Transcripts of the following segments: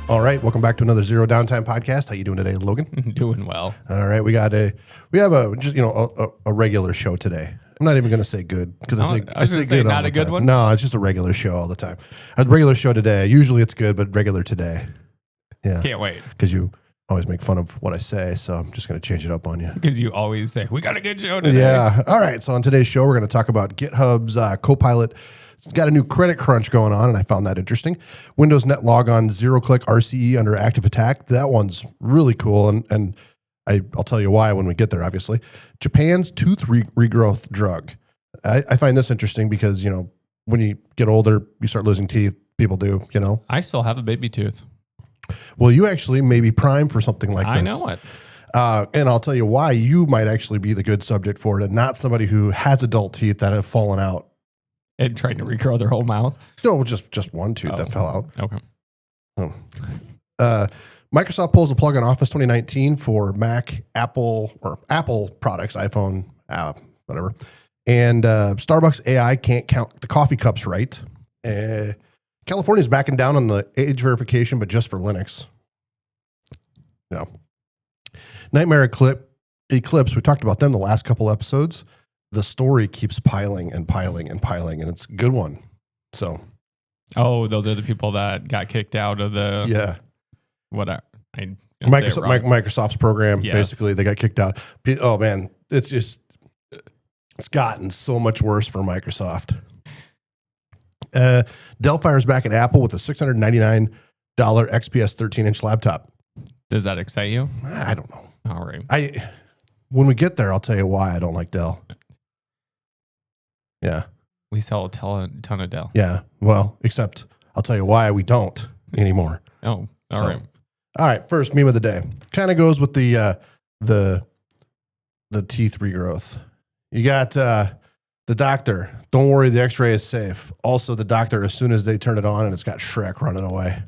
All right, welcome back to another Zero Downtime podcast. How you doing today, Logan? Doing well. All right, we have a regular show today. I'm not even going to say good because I was going to say not a good one. No, it's just a regular show all the time. A regular show today. Usually it's good, but regular today. Yeah, Can't wait. because you always make fun of what I say, so I'm just going to change it up on you. Because you always say, we got a good show today. Yeah. All right. So on today's show, we're going to talk about GitHub's Copilot. It's got a new credit crunch going on, and I found that interesting. Windows Net Logon zero-click RCE under active attack. That one's really cool, and I'll tell you why when we get there, obviously. Japan's tooth-regrowth drug. I find this interesting because, you know, when you get older, you start losing teeth. People do, you know. I still have a baby tooth. Well, you actually may be primed for something like this. I know it. And I'll tell you why you might actually be the good subject for it, and not somebody who has adult teeth that have fallen out. And trying to regrow their whole mouth. No, just one tooth that fell out. Okay. Microsoft pulls the plug on Office 2019 for Mac, Apple products, iPhone, whatever. And Starbucks AI can't count the coffee cups right. California's backing down on the age verification, but just for Linux. No. Nightmare-Eclipse, we talked about them the last couple episodes. The story keeps piling and piling and piling, and it's a good one. So, those are the people that got kicked out of the Microsoft's program. Yes. Basically, they got kicked out. Oh man, it's gotten so much worse for Microsoft. Dell fires back at Apple with a $699 XPS 13-inch laptop. Does that excite you? I don't know. All right. When we get there, I'll tell you why I don't like Dell. Yeah. We sell a ton of Dell. Yeah. Well, except I'll tell you why we don't anymore. Oh, all right. All right. First meme of the day kind of goes with the teeth regrowth. You got the doctor. Don't worry, the X-ray is safe. Also, the doctor, as soon as they turn it on, and it's got Shrek running away.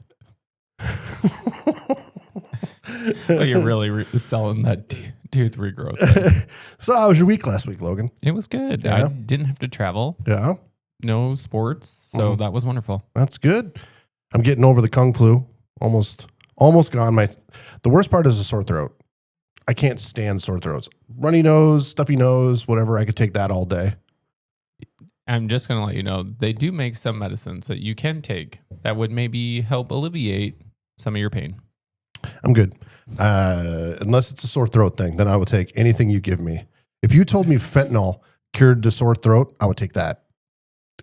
Well, you're really selling that tooth regrowth thing. So how was your week last week, Logan? It was good. Yeah. I didn't have to travel. Yeah. No sports. So that was wonderful. That's good. I'm getting over the Kung flu. Almost gone. The worst part is a sore throat. I can't stand sore throats. Runny nose, stuffy nose, whatever. I could take that all day. I'm just going to let you know, they do make some medicines that you can take that would maybe help alleviate some of your pain. I'm good. Unless it's a sore throat thing, then I would take anything you give me. If you told me fentanyl cured the sore throat, I would take that.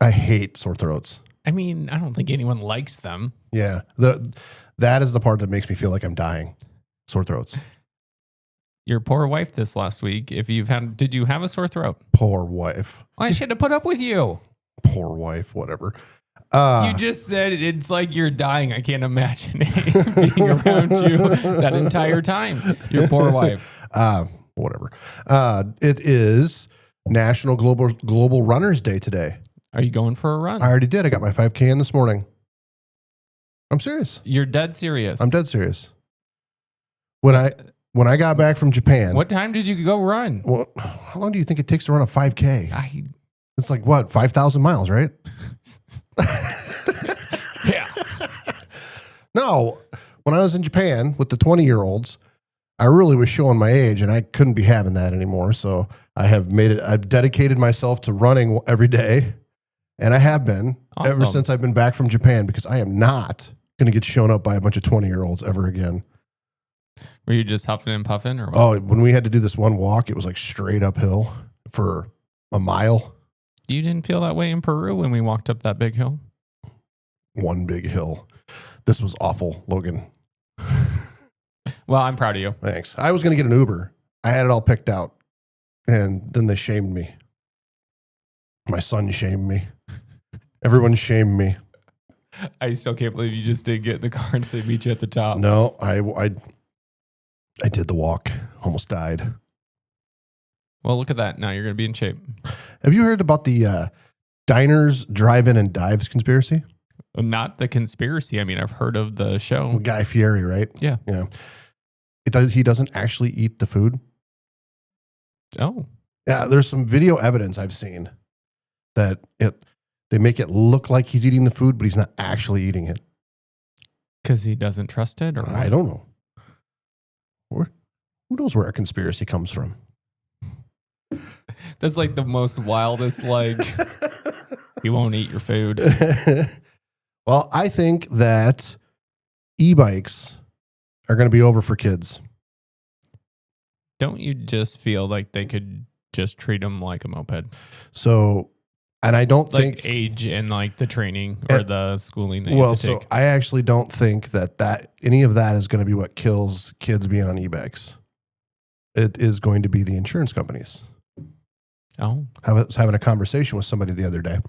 I hate sore throats. I mean, I don't think anyone likes them. Yeah. That is the part that makes me feel like I'm dying. Sore throats. Your poor wife this last week, did you have a sore throat? Poor wife. I should have put up with you. Poor wife, whatever. You just said it's like you're dying. I can't imagine being around you that entire time. Your poor wife. Whatever. It is National Global Runners Day today. Are you going for a run? I already did. I got my 5K in this morning. I'm serious. You're dead serious. I'm dead serious. When I got back from Japan. What time did you go run? Well, how long do you think it takes to run a 5K? It's like what, 5,000 miles, right? Yeah. No, when I was in Japan with the 20-year-olds, I really was showing my age, and I couldn't be having that anymore. So I've dedicated myself to running every day, and I have been ever since I've been back from Japan, because I am not going to get shown up by a bunch of 20-year-olds ever again. Were you just huffing and puffing, or what? Oh, when we had to do this one walk, it was like straight uphill for a mile. You didn't feel that way in Peru when we walked up that big hill? One big hill. This was awful, Logan. Well, I'm proud of you. Thanks. I was going to get an Uber. I had it all picked out. And then they shamed me. My son shamed me. Everyone shamed me. I still can't believe you just didn't get in the car and say meet you at the top. No, I did the walk. Almost died. Well, look at that. Now you're going to be in shape. Have you heard about the diners, drive-in, and dives conspiracy? Not the conspiracy. I mean, I've heard of the show. Guy Fieri, right? Yeah. Yeah. He doesn't actually eat the food. Oh. Yeah, there's some video evidence I've seen that they make it look like he's eating the food, but he's not actually eating it. Because he doesn't trust it, or I what? don't know. Or who knows where a conspiracy comes from? That's like the most wildest, like, he won't eat your food. Well, I think that e-bikes are going to be over for kids. Don't you just feel like they could just treat them like a moped? So, and I don't Like think age and like the training or the schooling that you well, have to so take. I actually don't think that any of that is going to be what kills kids being on e-bikes. It is going to be the insurance companies. Oh, I was having a conversation with somebody the other day,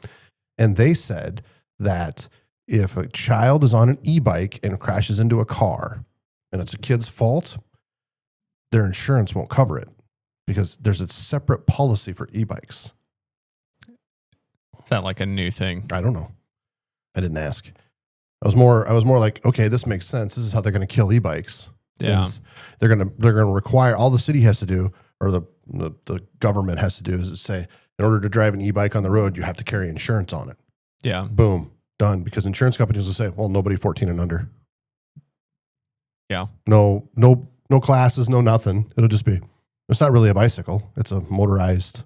and they said that if a child is on an e-bike and crashes into a car and it's a kid's fault, their insurance won't cover it because there's a separate policy for e-bikes. is that like a new thing? I don't know. I didn't ask. I was more like, okay, this makes sense. This is how they're going to kill e-bikes. Yeah. Is they're going to require, all the city has to do, or the government has to do, is say, in order to drive an e-bike on the road, you have to carry insurance on it. Yeah. Boom, done. Because insurance companies will say, well, nobody 14 and under. Yeah. No classes, no nothing. It'll just be, it's not really a bicycle. It's a motorized.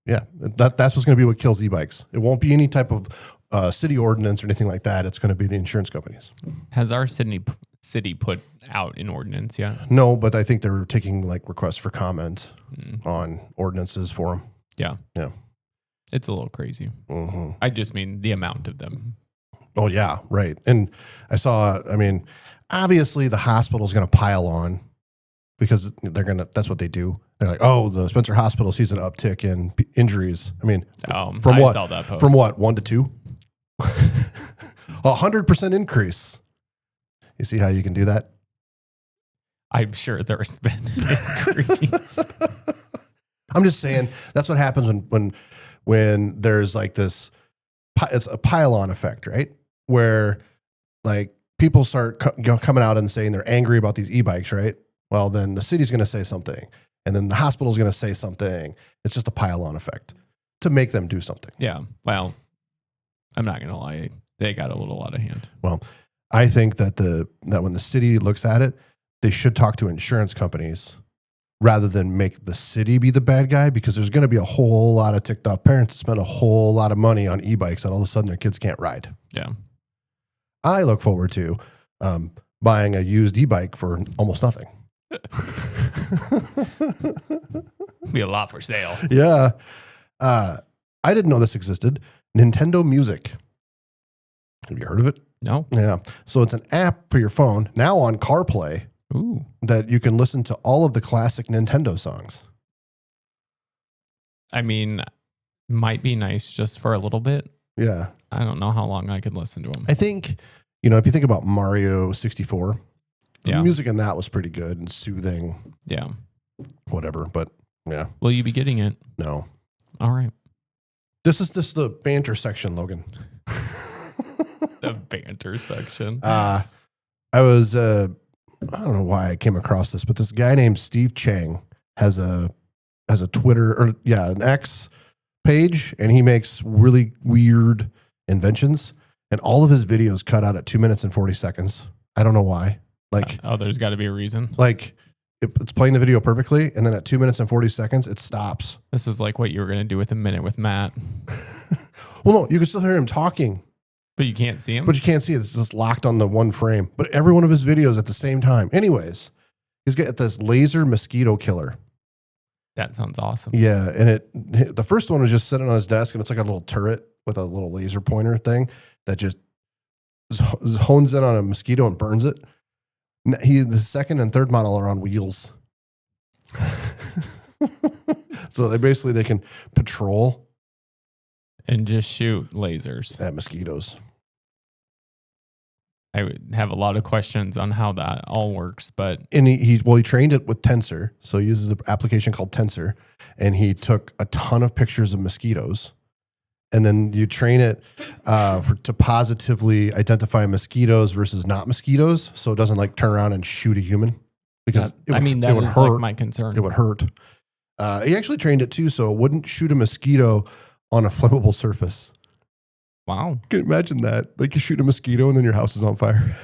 Yeah, that's what's going to be what kills e-bikes. It won't be any type of city ordinance or anything like that. It's going to be the insurance companies. Has our city put out an ordinance yet? No, but I think they're taking like requests for comment on ordinances for them. Yeah. Yeah. It's a little crazy. Mm-hmm. I just mean the amount of them. Oh, yeah, right. And I saw, obviously the hospital's going to pile on because that's what they do. They're like, oh, the Spencer Hospital sees an uptick in injuries. From I what? saw that post. From what? 1 to 2? 100% increase. You see how you can do that? I'm sure there's been an increase. I'm just saying that's what happens when there's like this, it's a pile-on effect, right? Where like people start coming out and saying they're angry about these e-bikes, right? Well, then the city's going to say something, and then the hospital's going to say something. It's just a pile-on effect to make them do something. Yeah. Well, I'm not going to lie. They got a little out of hand. Well, I think that when the city looks at it, they should talk to insurance companies rather than make the city be the bad guy, because there's going to be a whole lot of ticked off parents that spend a whole lot of money on e-bikes that all of a sudden their kids can't ride. Yeah. I look forward to buying a used e-bike for almost nothing. Be a lot for sale. Yeah. I didn't know this existed. Nintendo Music. Have you heard of it? No. Yeah. So it's an app for your phone now on CarPlay. Ooh. That you can listen to all of the classic Nintendo songs. Might be nice just for a little bit. Yeah. I don't know how long I could listen to them. I think, if you think about Mario 64, the Yeah. music in that was pretty good and soothing, Yeah. whatever. But yeah, Will you be getting it? no. All right. This is the banter section, Logan. The banter section. I was, I don't know why I came across this, but this guy named Steve Chang has a Twitter an X page, and he makes really weird inventions, and all of his videos cut out at 2 minutes and 40 seconds. I don't know why. Like, there's got to be a reason. like it's playing the video perfectly, and then at 2 minutes and 40 seconds, it stops. This was like what you were going to do with A Minute with Matt. Well, no, you can still hear him talking, But you can't see him? but you can't see it. It's just locked on the one frame. But every one of his videos at the same time. Anyways, he's got this laser mosquito killer. That sounds awesome. Yeah, and the first one was just sitting on his desk, and it's like a little turret with a little laser pointer thing that just hones in on a mosquito and burns it. The second and third model are on wheels. So they can patrol And just shoot lasers. at mosquitoes. I would have a lot of questions on how that all works, but And he trained it with Tensor. So he uses an application called Tensor, and he took a ton of pictures of mosquitoes. And then you train it to positively identify mosquitoes versus not mosquitoes, so it doesn't like turn around and shoot a human. Because that would is hurt. like my concern. It would hurt. He actually trained it too, so it wouldn't shoot a mosquito on a flammable surface. Wow. Can you imagine that? Like you shoot a mosquito and then your house is on fire.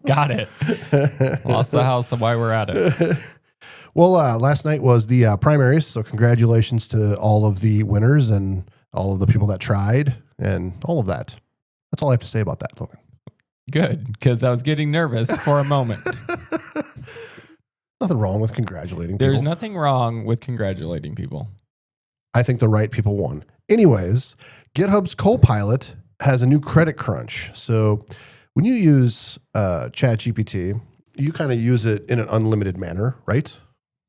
Got it. Lost the house, and why we're at it. Well, last night was the primaries, so congratulations to all of the winners and all of the people that tried and all of that. That's all I have to say about that, Logan. Good, because I was getting nervous for a moment. Nothing wrong with congratulating people. There's nothing wrong with congratulating people. I think the right people won. Anyways, GitHub's Copilot has a new credit crunch. So when you use ChatGPT, you kind of use it in an unlimited manner, right?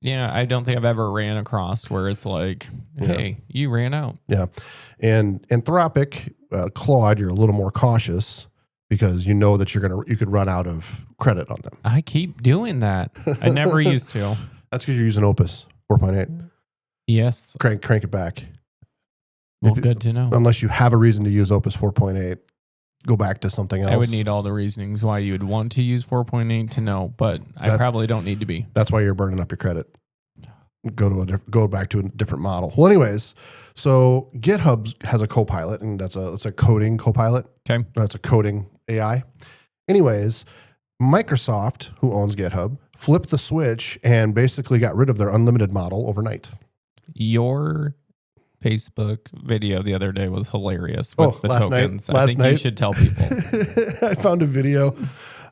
Yeah, I don't think I've ever ran across where it's like, hey, you ran out. Yeah. And Anthropic, Claude, you're a little more cautious because you know that you could run out of credit on them. I keep doing that. I never used to. That's because you're using Opus 4.8. Yes. Crank it back. Well, good to know. Unless you have a reason to use Opus 4.8, go back to something else. I would need all the reasonings why you would want to use 4.8 to know, but I probably don't need to be. That's why you're burning up your credit. Go back to a different model. Well, anyways, so GitHub has a Copilot, and it's a coding Copilot. Okay. That's a coding AI. Anyways, Microsoft, who owns GitHub, flipped the switch and basically got rid of their unlimited model overnight. Your Facebook video the other day was hilarious with the tokens. I think you should tell people. I found a video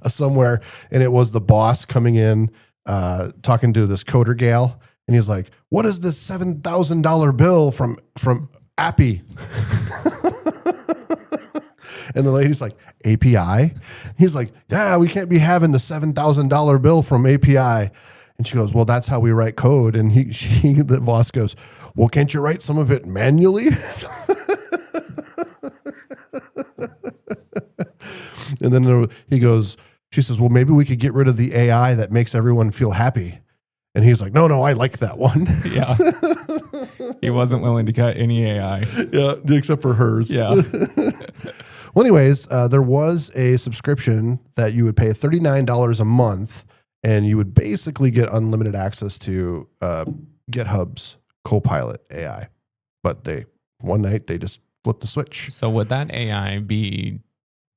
somewhere, and it was the boss coming in, talking to this coder gal, and he's like, "What is this $7,000 bill from Appy?" And the lady's like, "API?" He's like, "Yeah, we can't be having the $7,000 bill from API." And she goes, "Well, that's how we write code." And the boss goes, "Well, can't you write some of it manually?" And then she says, "Well, maybe we could get rid of the AI that makes everyone feel happy." And he's like, no, I like that one. Yeah. He wasn't willing to cut any AI. Yeah, except for hers. Yeah. Well, anyways, there was a subscription that you would pay $39 a month, and you would basically get unlimited access to GitHub's Copilot AI. But one night they just flipped the switch. So would that AI be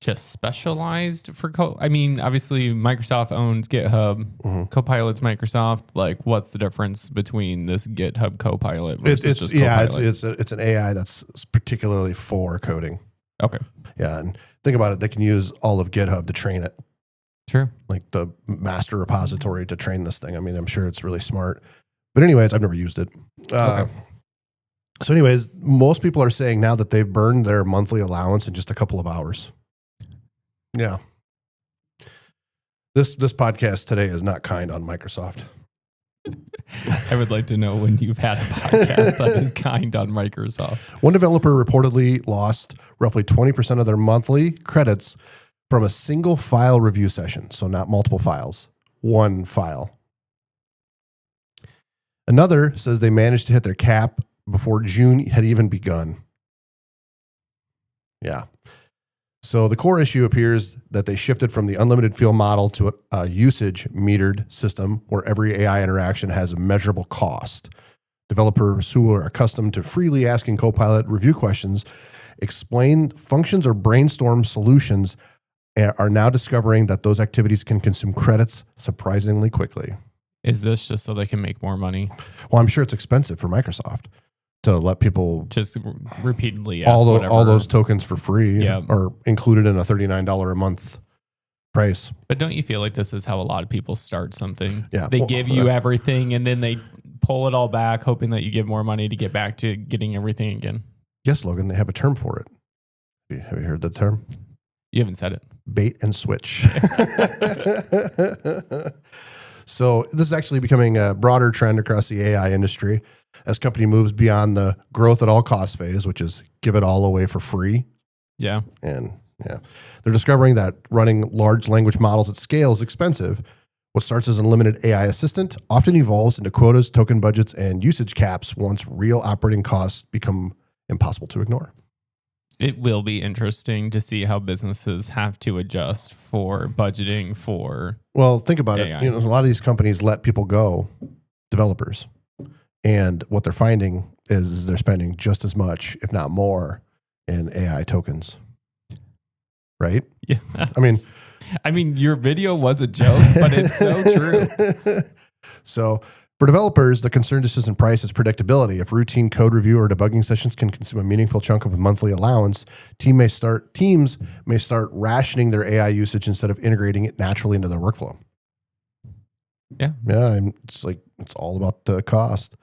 just specialized for I mean, obviously Microsoft owns GitHub. Mm-hmm. Copilot's Microsoft. Like, what's the difference between this GitHub Copilot versus just Copilot? It's an AI that's particularly for coding. Okay. Yeah, and think about it. They can use all of GitHub to train it. Sure. Like the master repository to train this thing. I mean, I'm sure it's really smart. But anyways, I've never used it. Okay. So anyways, most people are saying now that they've burned their monthly allowance in just a couple of hours. Yeah. This podcast today is not kind on Microsoft. I would like to know when you've had a podcast that is kind on Microsoft. One developer reportedly lost roughly 20% of their monthly credits from a single file review session. So not multiple files, one file. Another says they managed to hit their cap before June had even begun. Yeah. So the core issue appears that they shifted from the unlimited field model to a usage metered system where every AI interaction has a measurable cost. Developers who are accustomed to freely asking Copilot review questions, explain functions, or brainstorm solutions are now discovering that those activities can consume credits surprisingly quickly. Is this just so they can make more money? Well, I'm sure it's expensive for Microsoft to let people just repeatedly ask all those tokens for free, yeah, or included in a $39 a month price. But don't you feel like this is how a lot of people start something? Yeah. They give you everything and then they pull it all back, hoping that you give more money to get back to getting everything again. Yes, Logan, they have a term for it. Have you heard the term? You haven't said it. Bait and switch. So this is actually becoming a broader trend across the AI industry as company moves beyond the growth at all costs phase, which is give it all away for free. Yeah. And yeah, they're discovering that running large language models at scale is expensive. What starts as an unlimited AI assistant often evolves into quotas, token budgets, and usage caps once real operating costs become impossible to ignore. It will be interesting to see how businesses have to adjust for budgeting for. Well, think about AI. it. A lot of these companies let people go, developers, and what they're finding is they're spending just as much, if not more, in AI tokens. Right? Yeah. I mean, your video was a joke, but it's so true. So for developers, the concern just isn't price, it's predictability. If routine code review or debugging sessions can consume a meaningful chunk of a monthly allowance, teams may start rationing their AI usage instead of integrating it naturally into their workflow. Yeah. Yeah. It's all about the cost.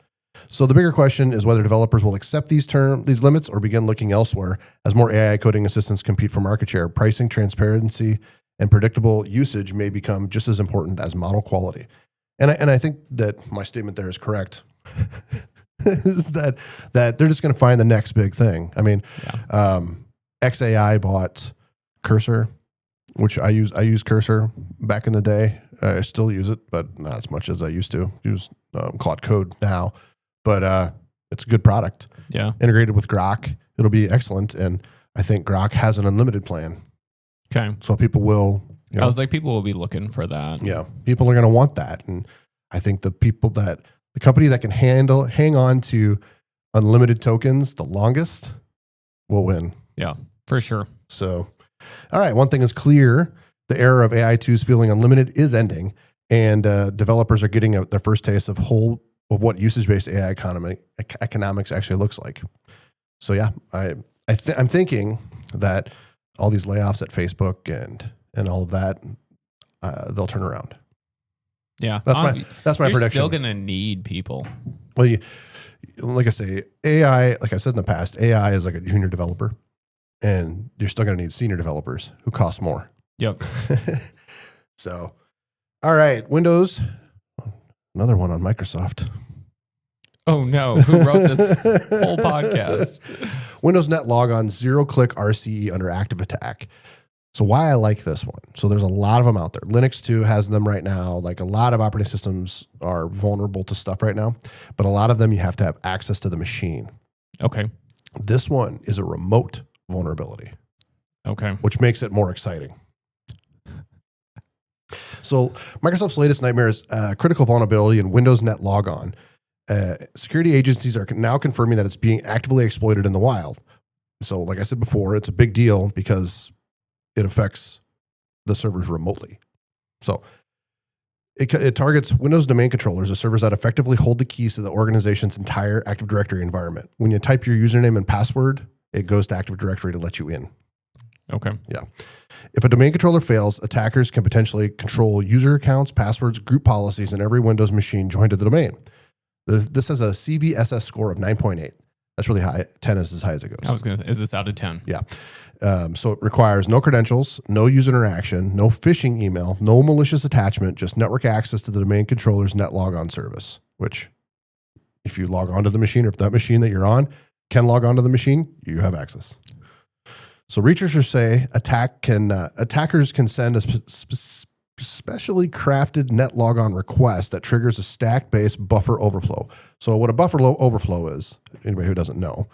So the bigger question is whether developers will accept these limits or begin looking elsewhere as more AI coding assistants compete for market share. Pricing, transparency, and predictable usage may become just as important as model quality. And I think that my statement there is correct. Is that they're just going to find the next big thing. I mean, XAI bought Cursor, which I use Cursor back in the day. I still use it, but not as much as I used to. Use Claude Code now, but it's a good product. Yeah, integrated with Grok, it'll be excellent. And I think Grok has an unlimited plan. Okay, so people will. I was like, people will be looking for that. Yeah, people are going to want that, and I think the company that can hang on to unlimited tokens the longest will win. Yeah, for sure. So, all right, one thing is clear: the era of AI tools feeling unlimited is ending, and developers are getting their first taste of what usage-based AI economics actually looks like. So, yeah, I'm thinking that all these layoffs at Facebook and all of that, they'll turn around. Yeah, that's my prediction. You're still going to need people. Well, like I say, AI, like I said in the past, AI is like a junior developer, and you're still going to need senior developers who cost more. Yep. So, all right, Windows. Another one on Microsoft. Oh no, who wrote this whole podcast? Windows Net Logon zero-click RCE under active attack. So why I like this one. So there's a lot of them out there. Linux too has them right now. Like a lot of operating systems are vulnerable to stuff right now, but a lot of them you have to have access to the machine. Okay. This one is a remote vulnerability. Okay. Which makes it more exciting. So Microsoft's latest nightmare is critical vulnerability in Windows Net Logon. Security agencies are now confirming that it's being actively exploited in the wild. So like I said before, it's a big deal because it affects the servers remotely. So it targets Windows domain controllers, the servers that effectively hold the keys to the organization's entire Active Directory environment. When you type your username and password, it goes to Active Directory to let you in. Okay. Yeah. If a domain controller fails, attackers can potentially control user accounts, passwords, group policies, and every Windows machine joined to the domain. This has a CVSS score of 9.8. That's really high. 10 is as high as it goes. I was going to say, is this out of 10? Yeah. So it requires no credentials, no user interaction, no phishing email, no malicious attachment, just network access to the domain controller's net logon service, which if you log onto the machine, or if that machine that you're on can log onto the machine, you have access. So researchers say attackers can send a specially crafted net logon request that triggers a stack-based buffer overflow. So what a buffer overflow is, anybody who doesn't know,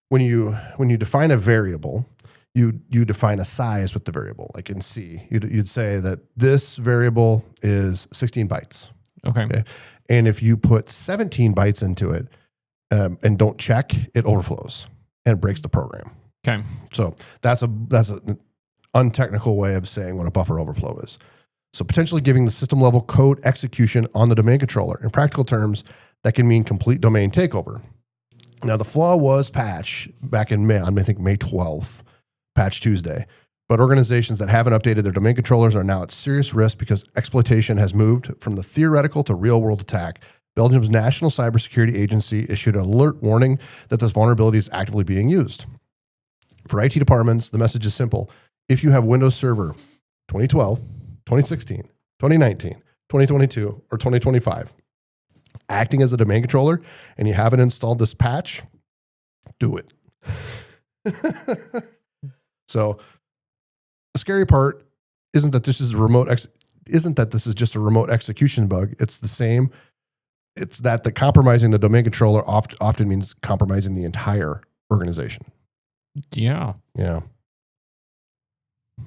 when you define a variable, you define a size with the variable. Like in C, you'd say that this variable is 16 bytes. Okay. And if you put 17 bytes into it and don't check, it overflows and breaks the program. Okay. So that's an untechnical way of saying what a buffer overflow is. So potentially giving the system level code execution on the domain controller. In practical terms, that can mean complete domain takeover. Now the flaw was patched back in May 12th, Patch Tuesday. But organizations that haven't updated their domain controllers are now at serious risk because exploitation has moved from the theoretical to real world attack. Belgium's National Cybersecurity Agency issued an alert warning that this vulnerability is actively being used. For IT departments, the message is simple. If you have Windows Server 2012, 2016, 2019, 2022, or 2025 acting as a domain controller and you haven't installed this patch, do it. So the scary part isn't that this is just a remote execution bug. It's the same. It's that the compromising the domain controller often means compromising the entire organization. Yeah. Yeah.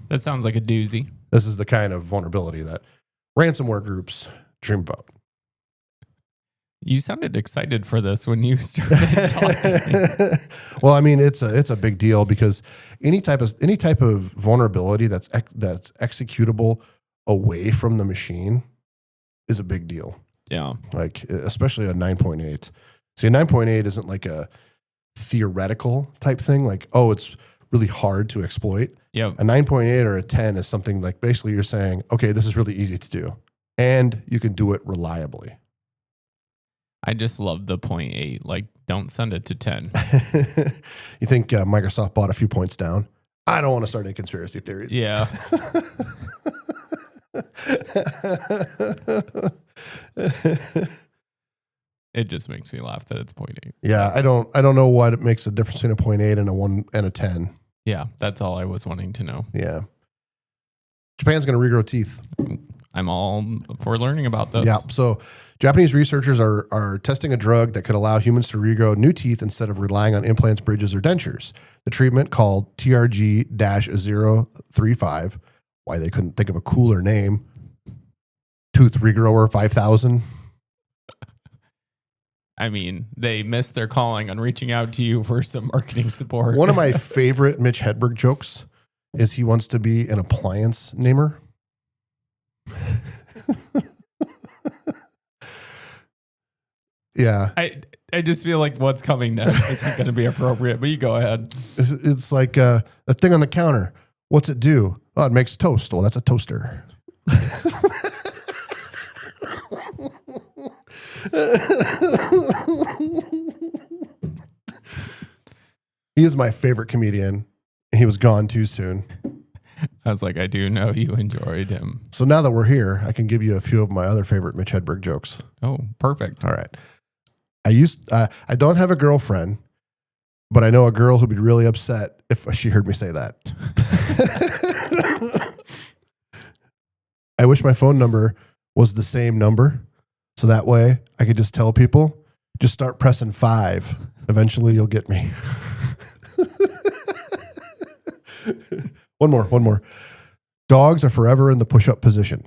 That sounds like a doozy. This is the kind of vulnerability that ransomware groups dream about. You sounded excited for this when you started talking. Well, I mean, it's a big deal because any type of vulnerability that's executable away from the machine is a big deal. Yeah. Like especially a 9.8. See, a 9.8 isn't like a theoretical type thing. Like, oh, it's really hard to exploit. Yep. A 9.8 or a 10 is something like basically you're saying, okay, this is really easy to do, and you can do it reliably. I just love the 0.8. Like, don't send it to 10. You think Microsoft bought a few points down? I don't want to start any conspiracy theories. Yeah. It just makes me laugh that it's 0.8. Yeah, I don't know what makes the difference between a 0.8 and a 1 and a 10. Yeah, that's all I was wanting to know. Yeah. Japan's going to regrow teeth. I'm all for learning about this. Yeah. So Japanese researchers are testing a drug that could allow humans to regrow new teeth instead of relying on implants, bridges, or dentures. The treatment, called TRG-035, why they couldn't think of a cooler name, tooth-regrower 5000. I mean, they missed their calling on reaching out to you for some marketing support. One of my favorite Mitch Hedberg jokes is he wants to be an appliance namer. Yeah. I just feel like what's coming next isn't going to be appropriate, but you go ahead. It's like a thing on the counter. What's it do? Oh, it makes toast. Well, that's a toaster. He is my favorite comedian. He was gone too soon. I was like, I do know you enjoyed him. So now that we're here, I can give you a few of my other favorite Mitch Hedberg jokes. Oh, perfect. All right. I don't have a girlfriend, but I know a girl who'd be really upset if she heard me say that. I wish my phone number was the same number, so that way I could just tell people, just start pressing 5. Eventually you'll get me. One more. Dogs are forever in the push-up position.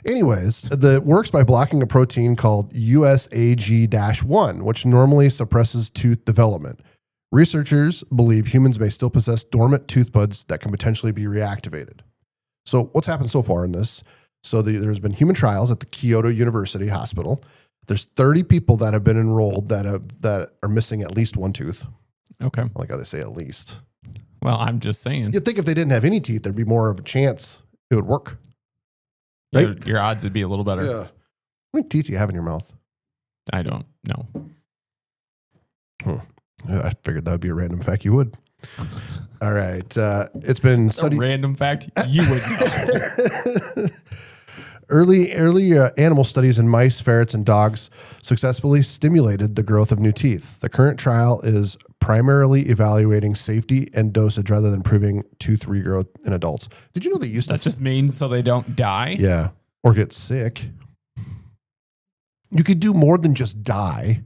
Anyways, it works by blocking a protein called USAG-1, which normally suppresses tooth development. Researchers believe humans may still possess dormant tooth buds that can potentially be reactivated. So what's happened so far in this? So there's been human trials at the Kyoto University Hospital. There's 30 people that have been enrolled that are missing at least one tooth. Okay. I like how they say at least. Well, I'm just saying. You'd think if they didn't have any teeth, there'd be more of a chance it would work. Right? Your odds would be a little better. Yeah. How many teeth do you have in your mouth? I don't know. I figured that would be a random fact you would. All right. It's been studied. A random fact you would know. Early animal studies in mice, ferrets, and dogs successfully stimulated the growth of new teeth. The current trial is primarily evaluating safety and dosage rather than proving tooth regrowth in adults. Did you know they used That just means so they don't die? Yeah. Or get sick. You could do more than just die.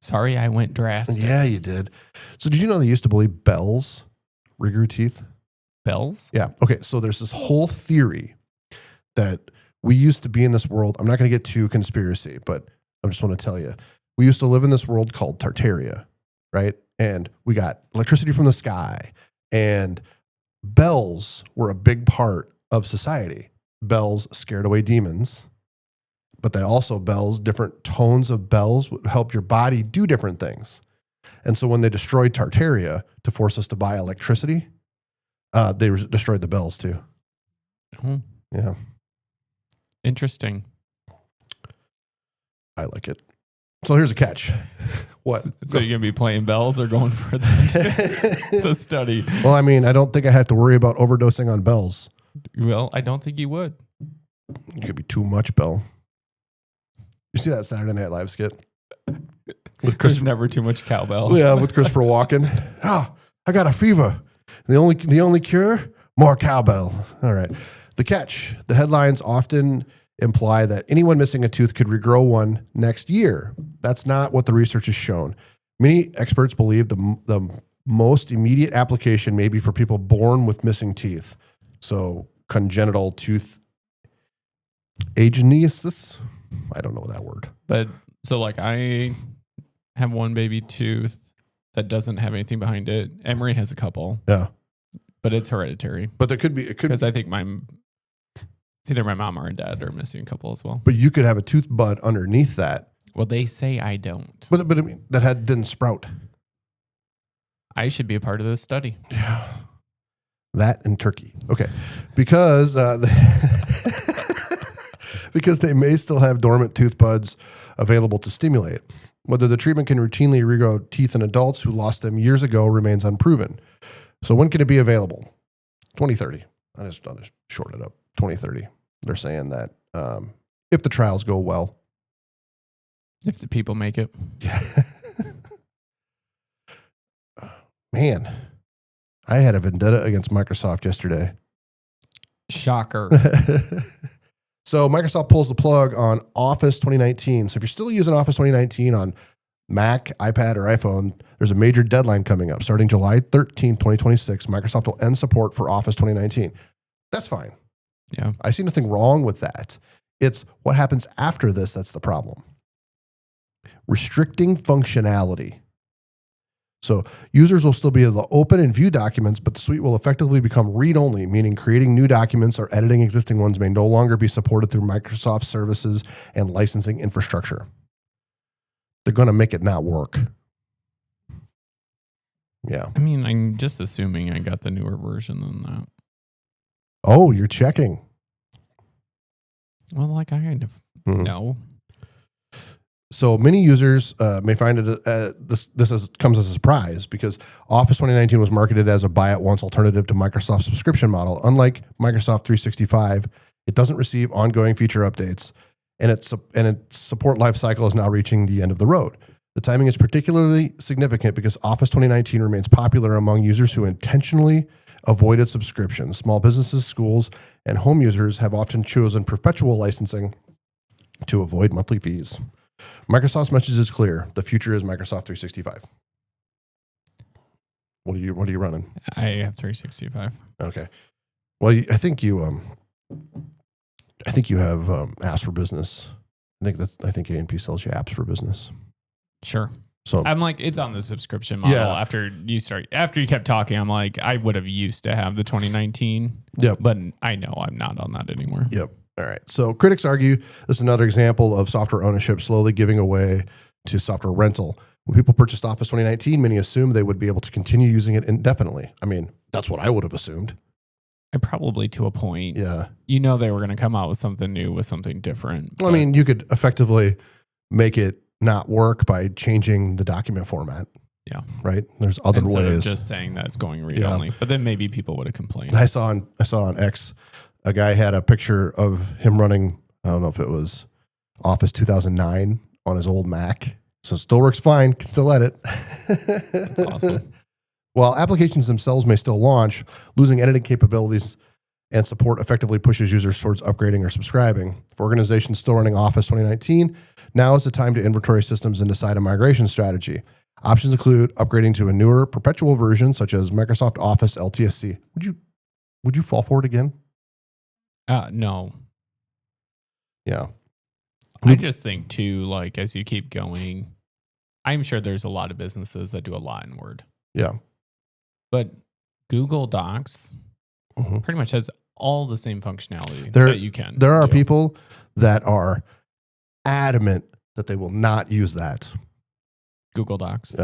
Sorry, I went drastic. Yeah, you did. So did you know they used to believe bells regrew teeth? Bells? Yeah. Okay. So there's this whole theory that we used to be in this world. I'm not going to get too conspiracy, but I just want to tell you, we used to live in this world called Tartaria, right? And we got electricity from the sky, and bells were a big part of society. Bells scared away demons, but they also different tones of bells would help your body do different things. And so when they destroyed Tartaria to force us to buy electricity, they destroyed the bells too. Oh. Yeah. Interesting. I like it. So here's a catch. What? So you're going to be playing bells or going for the study? Well, I mean, I don't think I have to worry about overdosing on bells. Well, I don't think you would. It could be too much bell. You see that Saturday Night Live skit? There's never too much cowbell. Yeah, with Christopher Walken. I got a fever. The only cure? More cowbell. All right. The catch. The headlines often imply that anyone missing a tooth could regrow one next year. That's not what the research has shown. Many experts believe the most immediate application may be for people born with missing teeth. So congenital tooth agenesis. I don't know that word. But so like I have one baby tooth that doesn't have anything behind it. Emery has a couple. Yeah. But it's hereditary. But there could be, because I think it's either my mom or my dad are missing a couple as well. But you could have a tooth bud underneath that. Well, they say I don't. But I mean, that didn't sprout. I should be a part of this study. Yeah. That and turkey. Okay. Because because they may still have dormant tooth buds available to stimulate. Whether the treatment can routinely regrow teeth in adults who lost them years ago remains unproven. So when can it be available? 2030. I'll just shorten it up. 2030. They're saying that if the trials go well. If the people make it. Yeah. Man, I had a vendetta against Microsoft yesterday. Shocker. So Microsoft pulls the plug on Office 2019. So if you're still using Office 2019 on Mac, iPad, or iPhone, there's a major deadline coming up. Starting July 13th, 2026, Microsoft will end support for Office 2019. That's fine. Yeah. I see nothing wrong with that. It's what happens after this that's the problem. Restricting functionality. So users will still be able to open and view documents, but the suite will effectively become read-only, meaning creating new documents or editing existing ones may no longer be supported through Microsoft services and licensing infrastructure. They're going to make it not work. Yeah. I mean, I'm just assuming I got the newer version than that. Oh, you're checking. Well, like I kind of know. So many users may find it comes as a surprise because Office 2019 was marketed as a buy-at-once alternative to Microsoft's subscription model. Unlike Microsoft 365, it doesn't receive ongoing feature updates, and its support lifecycle is now reaching the end of the road. The timing is particularly significant because Office 2019 remains popular among users who intentionally avoided subscriptions. Small businesses, schools, and home users have often chosen perpetual licensing to avoid monthly fees. Microsoft's message is clear. The future is Microsoft 365. What are you running? I have 365. Okay. Well, I think you have apps for business. I think A&P sells you apps for business. Sure. So I'm like, it's on the subscription model. Yeah. After you kept talking, I'm like, I would have used to have the 2019. Yep. But I know I'm not on that anymore. Yep. All right. So critics argue this is another example of software ownership slowly giving away to software rental. When people purchased Office 2019, many assumed they would be able to continue using it indefinitely. I mean, that's what I would have assumed. Probably to a point. Yeah. They were going to come out with something new, with something different. Well, I mean, you could effectively make it not work by changing the document format. Yeah. Right. There's other Instead ways. of just saying that it's going read only, but then maybe people would have complained. I saw on X, a guy had a picture of him running, I don't know if it was Office 2009 on his old Mac. So it still works fine, can still edit. That's awesome. While applications themselves may still launch, losing editing capabilities and support effectively pushes users towards upgrading or subscribing. For organizations still running Office 2019, now is the time to inventory systems and decide a migration strategy. Options include upgrading to a newer perpetual version, such as Microsoft Office LTSC. Would you fall for it again? No. Yeah. I just think too, like, as you keep going, I'm sure there's a lot of businesses that do a lot in Word. Yeah. But Google Docs pretty much has all the same functionality that you can. There are people that are adamant that they will not use that. Google Docs.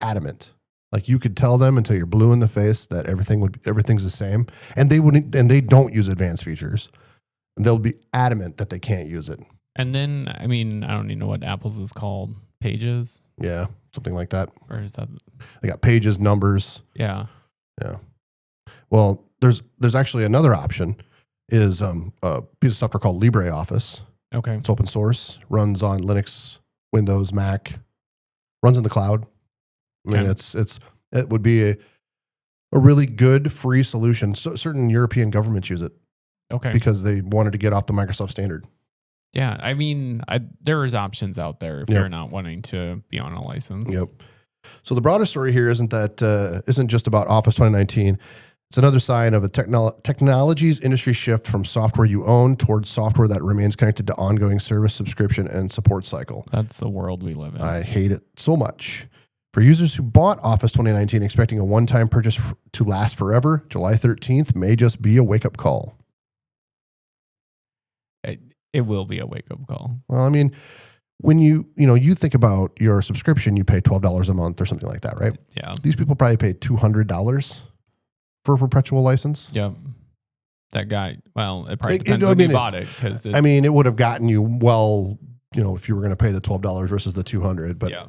Adamant. Like you could tell them until you're blue in the face that everything's the same, and they don't use advanced features. And they'll be adamant that they can't use it. And then, I mean, I don't even know what Apple's is called. Pages? Yeah, something like that. Or is that? They got pages, numbers. Yeah. Yeah. Well, there's actually another option is a piece of software called LibreOffice. Okay. It's open source, runs on Linux, Windows, Mac, runs in the cloud. I mean, it would be a really good free solution. So certain European governments use it. Okay. Because they wanted to get off the Microsoft standard. Yeah. I mean, there is options out there if you're not wanting to be on a license. Yep. So the broader story here isn't just about Office 2019. It's another sign of a technology's industry shift from software you own towards software that remains connected to ongoing service, subscription, and support cycle. That's the world we live in. I hate it so much. For users who bought Office 2019 expecting a one-time purchase to last forever, July 13th may just be a wake-up call. It will be a wake-up call. Well, I mean, when you think about your subscription, you pay $12 a month or something like that, right? Yeah. These people probably pay $200 for a perpetual license. Yep. That guy, well, it probably depends when you bought it. Because it would have gotten you well, if you were going to pay the $12 versus the $200, but yeah.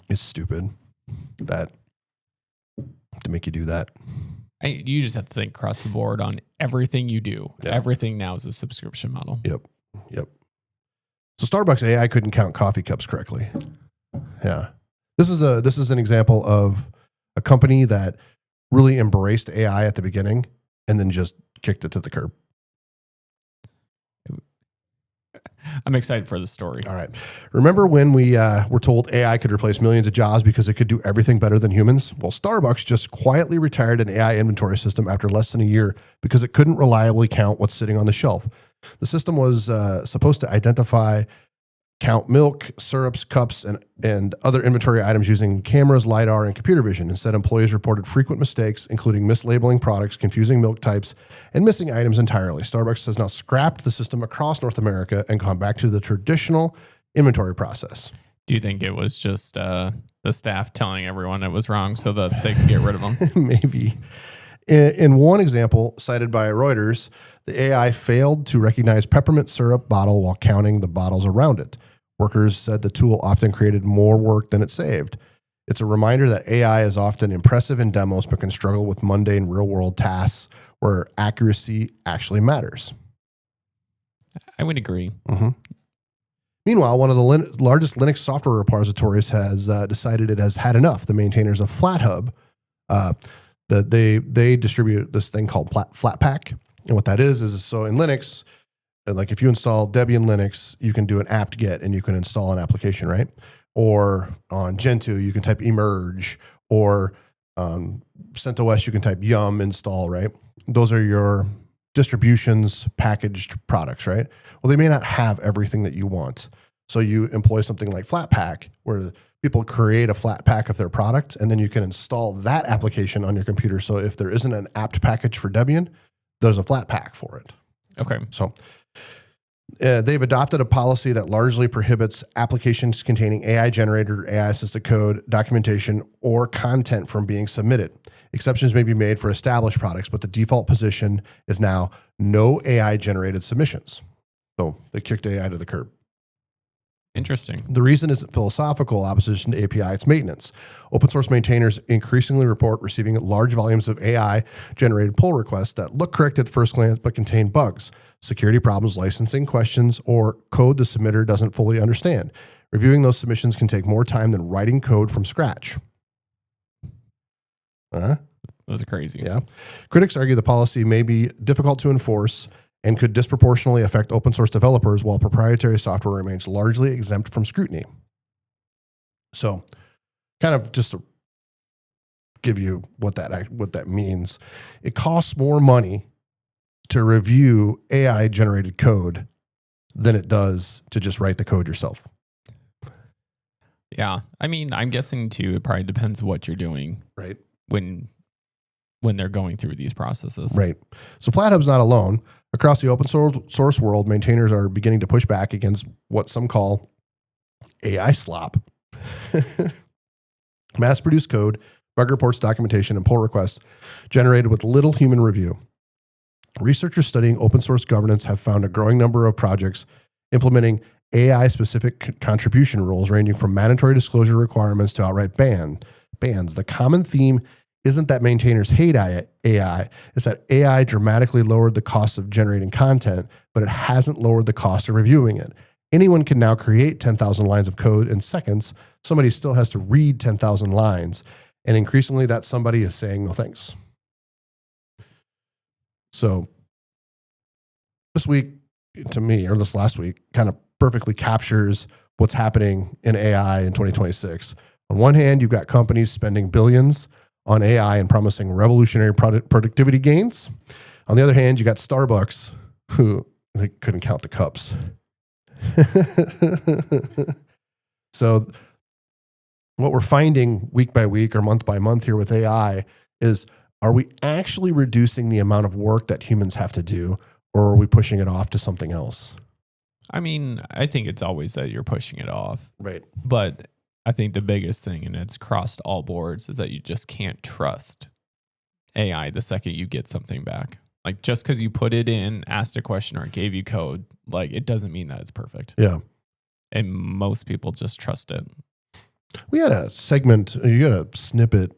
It's stupid that to make you do that. You just have to think across the board on everything you do. Yeah. Everything now is a subscription model. Yep. So Starbucks AI couldn't count coffee cups correctly. Yeah. This is an example of a company that really embraced AI at the beginning and then just kicked it to the curb. I'm excited for the story. All right. Remember when we were told AI could replace millions of jobs because it could do everything better than humans? Well, Starbucks just quietly retired an AI inventory system after less than a year because it couldn't reliably count what's sitting on the shelf. The system was supposed to identify, count milk, syrups, cups, and other inventory items using cameras, LiDAR, and computer vision. Instead, employees reported frequent mistakes, including mislabeling products, confusing milk types, and missing items entirely. Starbucks has now scrapped the system across North America and gone back to the traditional inventory process. Do you think it was just the staff telling everyone it was wrong so that they could get rid of them? Maybe. In one example cited by Reuters, the AI failed to recognize peppermint syrup bottle while counting the bottles around it. Workers said the tool often created more work than it saved. It's a reminder that AI is often impressive in demos, but can struggle with mundane real-world tasks where accuracy actually matters. I would agree. Mm-hmm. Meanwhile, one of the largest Linux software repositories has decided it has had enough. The maintainers of FlatHub, they distribute this thing called Flatpak. And what that is so in Linux, like if you install Debian Linux, you can do an apt-get and you can install an application, right? Or on Gentoo, you can type emerge, or CentOS, you can type yum install, right? Those are your distributions packaged products, right? Well, they may not have everything that you want. So you employ something like Flatpak, where people create a Flatpak of their product, and then you can install that application on your computer. So if there isn't an apt package for Debian, there's a Flatpak for it. Okay. So they've adopted a policy that largely prohibits applications containing AI-generated or AI-assisted code, documentation, or content from being submitted. Exceptions may be made for established products, but the default position is now no AI-generated submissions. So they kicked AI to the curb. Interesting. The reason isn't philosophical opposition to API, it's maintenance. Open source maintainers increasingly report receiving large volumes of AI-generated pull requests that look correct at first glance but contain bugs, security problems, licensing questions, or code the submitter doesn't fully understand. Reviewing those submissions can take more time than writing code from scratch. That's crazy. Yeah. Critics argue the policy may be difficult to enforce and could disproportionately affect open source developers while proprietary software remains largely exempt from scrutiny. So kind of just to give you what that means, it costs more money to review AI-generated code than it does to just write the code yourself. Yeah. I mean, I'm guessing too, it probably depends what you're doing. Right. When they're going through these processes. Right. So FlatHub's not alone. Across the open source world, maintainers are beginning to push back against what some call AI slop. Mass-produced code, bug reports, documentation, and pull requests generated with little human review. Researchers studying open source governance have found a growing number of projects implementing AI-specific contribution rules ranging from mandatory disclosure requirements to outright bans. The common theme isn't that maintainers hate AI, it's that AI dramatically lowered the cost of generating content, but it hasn't lowered the cost of reviewing it. Anyone can now create 10,000 lines of code in seconds. Somebody still has to read 10,000 lines, and increasingly that somebody is saying no thanks. So this week, to me, or this last week, kind of perfectly captures what's happening in AI in 2026. On one hand, you've got companies spending billions on AI and promising revolutionary productivity gains. On the other hand, you got Starbucks, who they couldn't count the cups. So what we're finding week by week or month by month here with AI is, are we actually reducing the amount of work that humans have to do, or are we pushing it off to something else? I mean, I think it's always that you're pushing it off. Right. But I think the biggest thing, and it's crossed all boards, is that you just can't trust AI the second you get something back. Like, just because you put it in, asked a question, or it gave you code, like, it doesn't mean that it's perfect. Yeah. And most people just trust it. We had a segment, you got a snippet,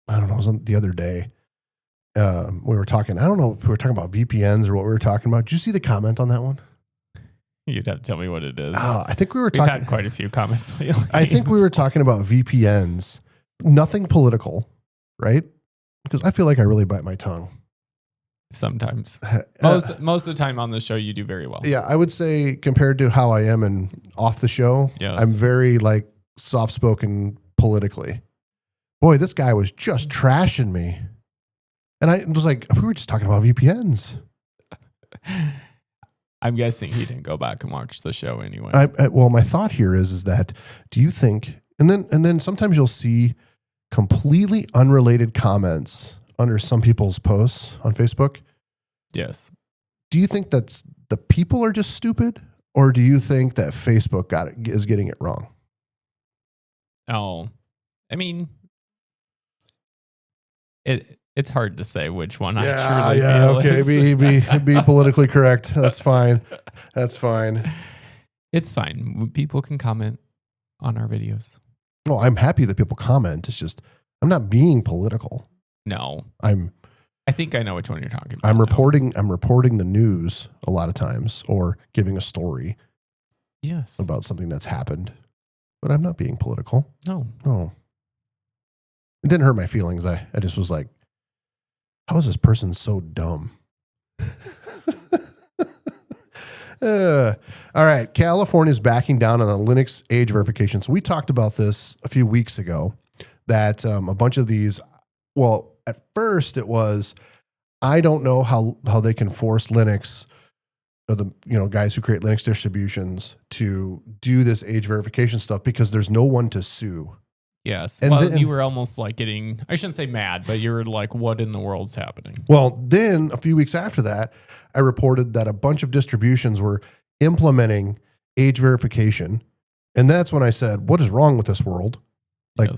I don't know, it was the other day. We were talking, I don't know if we were talking about VPNs or what we were talking about. Did you see the comment on that one? You'd have to tell me what it is. I think we were We've talking. had quite a few comments lately. I think we were talking about VPNs. Nothing political, right? Because I feel like I really bite my tongue. Sometimes. Most of the time on the show, you do very well. Yeah, I would say compared to how I am off the show, yes. I'm very like soft-spoken politically. Boy, this guy was just trashing me. And I was like, we were just talking about VPNs. I'm guessing he didn't go back and watch the show anyway. Well, my thought here is that, do you think, and then sometimes you'll see completely unrelated comments under some people's posts on Facebook. Yes. Do you think that's the people are just stupid, or do you think that Facebook is getting it wrong? Oh, I mean, it's hard to say which one I truly feel okay, be politically correct. That's fine. That's fine. It's fine. People can comment on our videos. Well, I'm happy that people comment. It's just, I'm not being political. No. I think I know which one you're talking about. I'm reporting the news a lot of times, or giving a story. Yes. About something that's happened. But I'm not being political. No. It didn't hurt my feelings. I just was like, how is this person so dumb? All right. California's backing down on the Linux age verification. So we talked about this a few weeks ago, that a bunch of these, well, at first it was, I don't know how they can force Linux, or the guys who create Linux distributions, to do this age verification stuff, because there's no one to sue. Yes. And you were almost like getting, I shouldn't say mad, but you were like, what in the world's happening? Well, then a few weeks after that, I reported that a bunch of distributions were implementing age verification. And that's when I said, what is wrong with this world? Like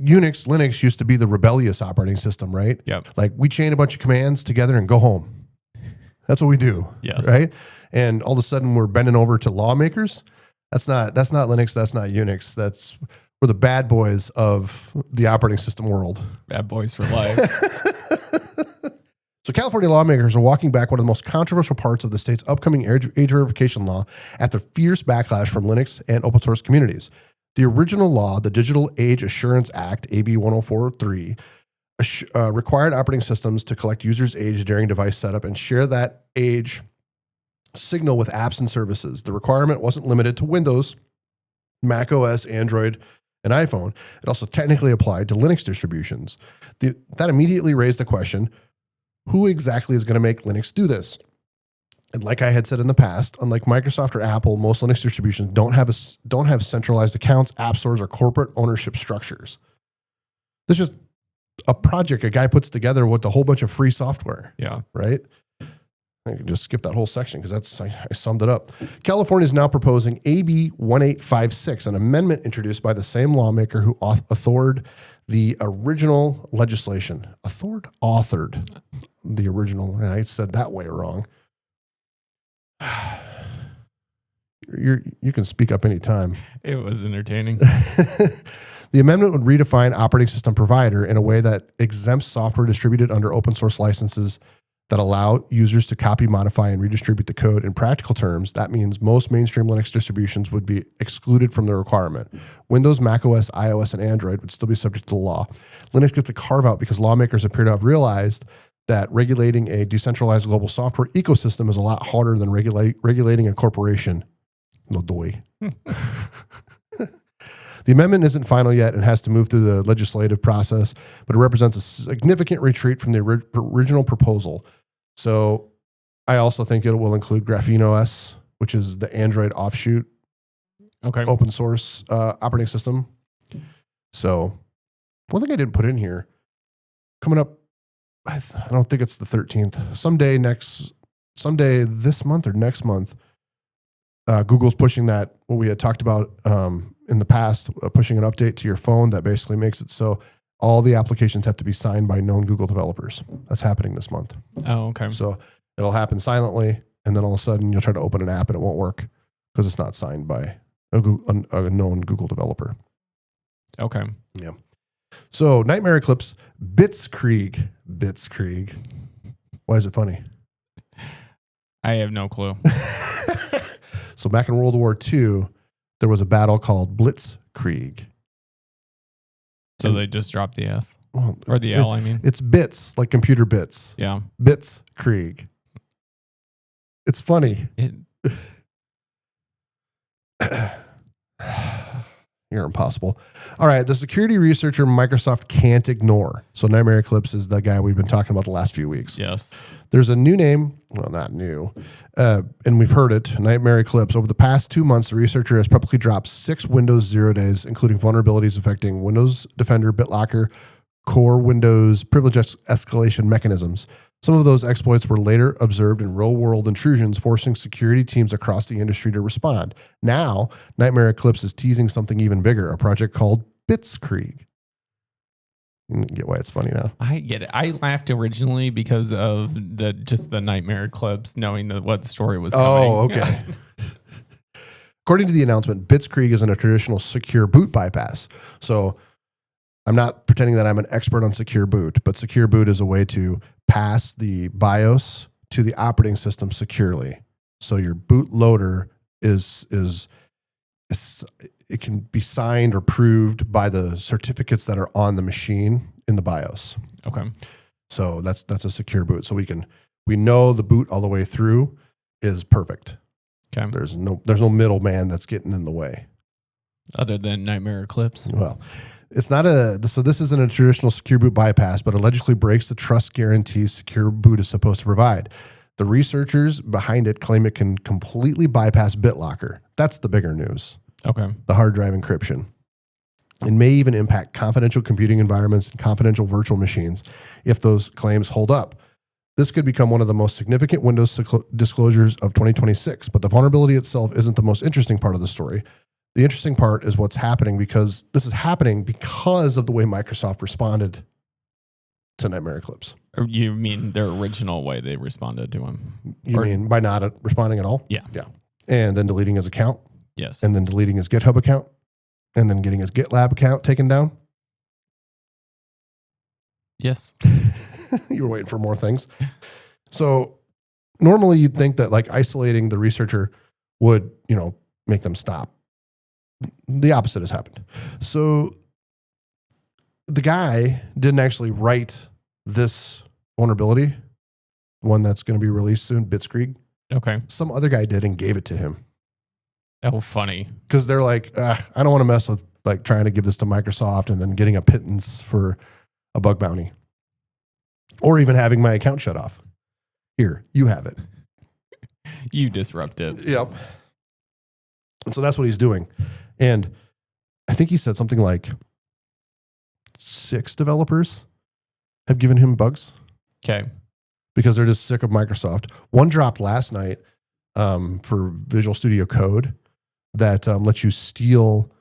Unix, Linux used to be the rebellious operating system, right? Yep. Like, we chain a bunch of commands together and go home. That's what we do. Yes. Right. And all of a sudden we're bending over to lawmakers. That's not Linux. That's not Unix. We're the bad boys of the operating system world. Bad boys for life. So California lawmakers are walking back one of the most controversial parts of the state's upcoming age verification law after fierce backlash from Linux and open source communities. The original law, the Digital Age Assurance Act, AB 1043, required operating systems to collect users' age during device setup and share that age signal with apps and services. The requirement wasn't limited to Windows, Mac OS, Android, and iPhone. It also technically applied to Linux distributions. That immediately raised the question, who exactly is going to make Linux do this? And like I had said in the past, unlike Microsoft or Apple, most Linux distributions don't have centralized accounts, app stores, or corporate ownership structures. This is just a project a guy puts together with a whole bunch of free software. Yeah. Right? I can just skip that whole section because I summed it up. California is now proposing AB 1856, an amendment introduced by the same lawmaker who authored the original legislation. Authored the original. And I said that way wrong. You can speak up anytime. It was entertaining. The amendment would redefine operating system provider in a way that exempts software distributed under open source licenses that allow users to copy, modify, and redistribute the code. In practical terms, that means most mainstream Linux distributions would be excluded from the requirement. Windows, Mac OS, iOS, and Android would still be subject to the law. Linux gets a carve out because lawmakers appear to have realized that regulating a decentralized global software ecosystem is a lot harder than regulating a corporation. No doy. The amendment isn't final yet and has to move through the legislative process, but it represents a significant retreat from the original proposal. So I also think it will include Graphene OS, which is the Android offshoot open source operating system. So one thing I didn't put in here, coming up, I don't think it's the 13th. Someday this month or next month, Google's pushing that, what we had talked about in the past, pushing an update to your phone that basically makes it so all the applications have to be signed by known Google developers. That's happening this month. Oh, okay. So it'll happen silently, and then all of a sudden you'll try to open an app and it won't work because it's not signed by a known Google developer. Okay. Yeah. So Nightmare-Eclipse, Bitskrieg. Why is it funny? I have no clue. So back in World War II, there was a battle called Blitzkrieg. So they just dropped the S or the L, I mean. It's bits, like computer bits. Yeah. Bitskrieg. It's funny. You're impossible. All right. The security researcher Microsoft can't ignore. So Nightmare-Eclipse is the guy we've been talking about the last few weeks. Yes. There's a new name. Well, not new. And we've heard it. Nightmare-Eclipse. Over the past 2 months, the researcher has publicly dropped 6 Windows 0 days, including vulnerabilities affecting Windows Defender, BitLocker, core Windows privilege escalation mechanisms. Some of those exploits were later observed in real-world intrusions, forcing security teams across the industry to respond. Now, Nightmare-Eclipse is teasing something even bigger, a project called Bitskrieg. You get why it's funny now. I get it. I laughed originally because of the Nightmare-Eclipse, knowing what story was coming. Oh, okay. According to the announcement, Bitskrieg isn't a traditional secure boot bypass. So I'm not pretending that I'm an expert on secure boot, but secure boot is a way to pass the BIOS to the operating system securely. So your bootloader it can be signed or proved by the certificates that are on the machine in the BIOS. Okay. So that's a secure boot. So we know the boot all the way through is perfect. Okay. There's no middleman that's getting in the way. Other than Nightmare-Eclipse. Well, it's not so this isn't a traditional secure boot bypass, but allegedly breaks the trust guarantees secure boot is supposed to provide. The researchers behind it claim it can completely bypass BitLocker. That's the bigger news. Okay. The hard drive encryption. It may even impact confidential computing environments and confidential virtual machines if those claims hold up. This could become one of the most significant Windows disclosures of 2026, but the vulnerability itself isn't the most interesting part of the story. The interesting part is what's happening because this is happening because of the way Microsoft responded to Nightmare-Eclipse. Or you mean their original way they responded to him? You mean by not responding at all? Yeah. Yeah. And then deleting his account? Yes. And then deleting his GitHub account? And then getting his GitLab account taken down? Yes. You were waiting for more things. So normally you'd think that like isolating the researcher would, make them stop. The opposite has happened. So the guy didn't actually write this vulnerability, one that's going to be released soon, Bitskrieg. Okay. Some other guy did and gave it to him. Oh, funny. Because they're like, I don't want to mess with like trying to give this to Microsoft and then getting a pittance for a bug bounty. Or even having my account shut off. Here, you have it. You disrupt it. Yep. And so that's what he's doing. And I think he said something like 6 developers have given him bugs. Okay. Because they're just sick of Microsoft. One dropped last night for Visual Studio Code that lets you steal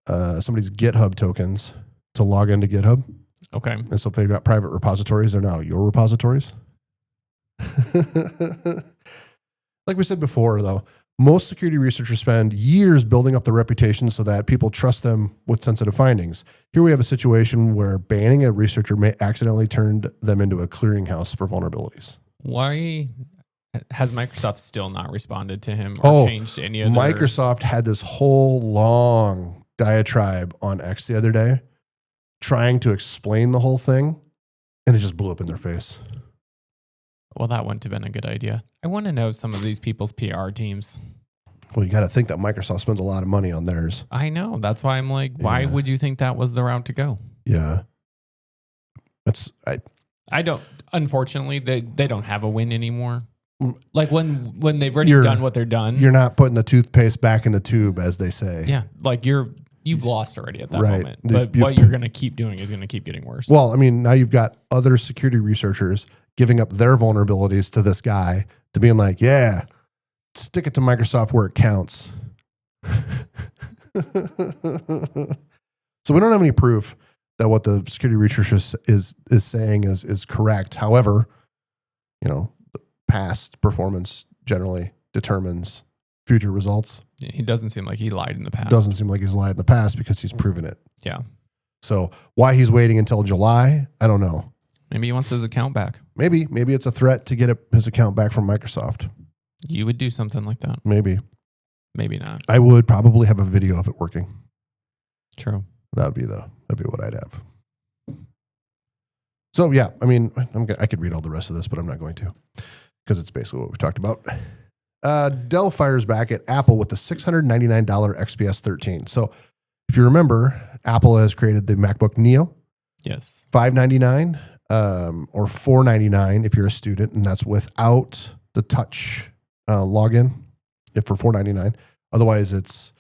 somebody's GitHub tokens to log into GitHub. Okay. And so if they've got private repositories, they're now your repositories. Like we said before, though, most security researchers spend years building up their reputation so that people trust them with sensitive findings. Here we have a situation where banning a researcher may accidentally turn them into a clearinghouse for vulnerabilities. Why has Microsoft still not responded to him or changed any of their... Microsoft had this whole long diatribe on X the other day trying to explain the whole thing, and it just blew up in their face. Well, that wouldn't have been a good idea. I want to know some of these people's PR teams. Well, you got to think that Microsoft spends a lot of money on theirs. I know. That's why I'm like, why would you think that was the route to go? Yeah. I don't, unfortunately, they don't have a win anymore. Like when they've already done what they're done. You're not putting the toothpaste back in the tube, as they say. Yeah. Like you've lost already at that moment. But what you're going to keep doing is going to keep getting worse. Well, I mean, now you've got other security researchers giving up their vulnerabilities to this guy to being like, yeah, stick it to Microsoft where it counts. So we don't have any proof that what the security researcher is saying is correct. However, past performance generally determines future results. Yeah, he doesn't seem like he lied in the past. Doesn't seem like he's lied in the past because he's proven it. Yeah. So why he's waiting until July, I don't know. Maybe he wants his account back. Maybe it's a threat to get his account back from Microsoft. You would do something like that. Maybe not. I would probably have a video of it working. True. That'd be what I'd have. So yeah, I mean, I could read all the rest of this, but I'm not going to because it's basically what we talked about. Dell fires back at Apple with the $699 XPS 13. So if you remember, Apple has created the MacBook Neo. Yes. $599 or $499 if you're a student, and that's without the touch login. If for $499, otherwise it's